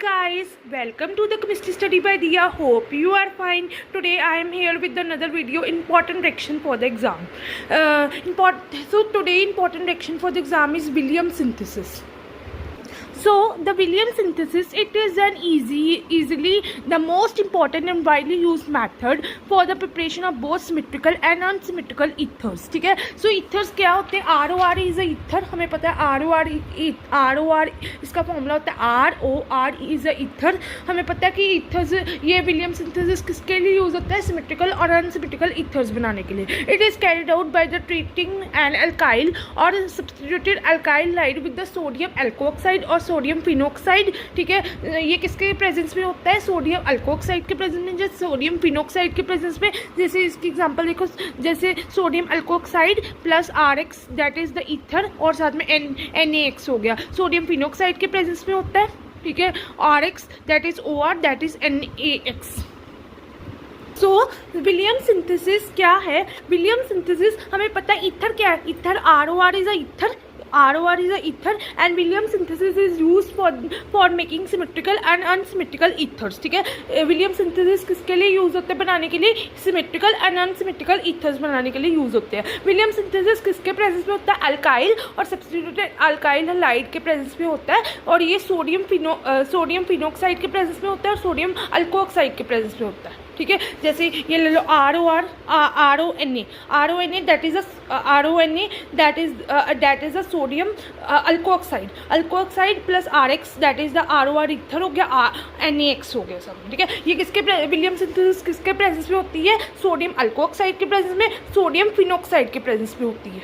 guys, welcome to the chemistry study by Dia. Hope you are fine. Today I am here with another video, important reaction for the exam. Important reaction for the exam is Williams synthesis. So the Williams synthesis, it is an easily the most important and widely used method for the preparation of both symmetrical and unsymmetrical ethers. ठीक है. So ethers क्या होते हैं? ROR is a ether. हमें पता है ROR इसका formula होता है ROR is a ether. हमें पता है कि ethers ये Williams synthesis किसके लिए यूज होता है? सिमेट्रिकल और अनसिमेट्रिकल ethers बनाने के लिए. It is carried out by the treating an alkyl or substituted alkyl halide with the sodium alkoxide और सोडियम फिनोक्साइड. ठीक है, ये किसके प्रेजेंस में होता है? सोडियम अल्कोक्साइड के प्रेजेंस में, जैसे सोडियम फिनोक्साइड के प्रेजेंस में. जैसे इसकी एग्जांपल देखो, जैसे sodium alkoxide plus RX that is the ether और साथ में NaX हो गया. सोडियम फिनोक्साइड के प्रेजेंस में होता है. ठीक है, RX that is OR that is NaX. So William synthesis क्या है? विलियम सिंथेसिस हमें पता है ईथर क्या है? Ether ROR is a ether. ROR is a ether and Williams synthesis is used for making symmetrical and unsymmetrical ethers. ठीक है, Williams synthesis किसके लिए यूज होते हैं? बनाने के लिए symmetrical and unsymmetrical ethers बनाने के लिए यूज होते हैं. Williams synthesis किसके प्रेजेंस में होता है? अल्काइल और सब्स्टिट्यूटेड अल्काइल हैलाइड के प्रेजेंस में होता है. और ये सोडियम फिनोक्साइड के प्रेजेंस में होता है और सोडियम अल्कोक्साइड के प्रेजेंस में होता है. ठीक है, जैसे ये ले लो RONA that is a sodium alkoxide plus RX that is the ROR ether हो गया, NaX हो गया सब. ठीक है, ये किसके विलियम सिंथेसिस किसके प्रेजेंस में होती है? सोडियम अल्कोक्साइड के प्रेजेंस में, सोडियम फिनोक्साइड के प्रेजेंस में होती है.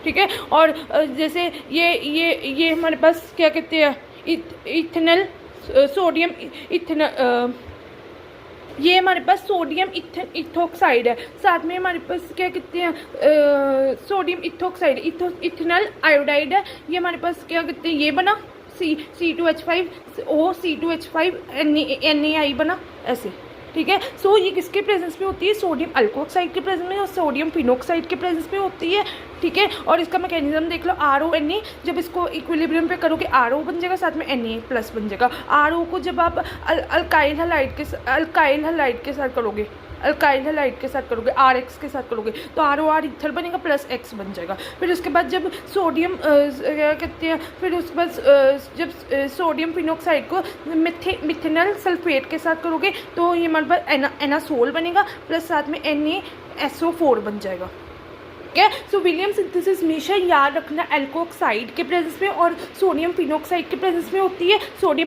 ठीक है, और जैसे ये हमारे पास क्या कहते हैं? इथेनल सोडियम इथेनल, ये हमारे पास सोडियम इथोक्साइड है. साथ में हमारे पास क्या कहते हैं? सोडियम इथोक्साइड इथेनल आयोडाइड है. ये हमारे पास क्या कहते हैं? ये बना C2H5O C2H5 NaI बना ऐसे. ठीक है, सो ये किसके प्रेजेंस में होती है? सोडियम अल्कोक्साइड के प्रेजेंस में और सोडियम फिनोक्साइड के प्रेजेंस में होती है. ठीक है, और इसका मैकेनिज्म देख लो. RONA जब इसको इक्विलिब्रियम पे करोगे RO बन जाएगा, साथ में Na प्लस बन जाएगा. RO को जब आप अल्काइल हैलाइड के साथ करोगे, RX के साथ करोगे तो ROR ईथर बनेगा प्लस X बन जाएगा. फिर उसके बाद जब सोडियम क्या कहते हैं? फिर उसके बाद जब सोडियम फिनोक्साइड को मिथेनल सल्फेट के साथ करोगे तो ये हमारे पास एनासोल बनेगा प्लस साथ में NaSO4 बन जाएगा. ठीक है, सो विलियम सिंथेसिस हमेशा याद रखना एल्कोक्साइड के प्रेजेंस में और सोडियम फिनोक्साइड के प्रेजेंस में होती है. सोडियम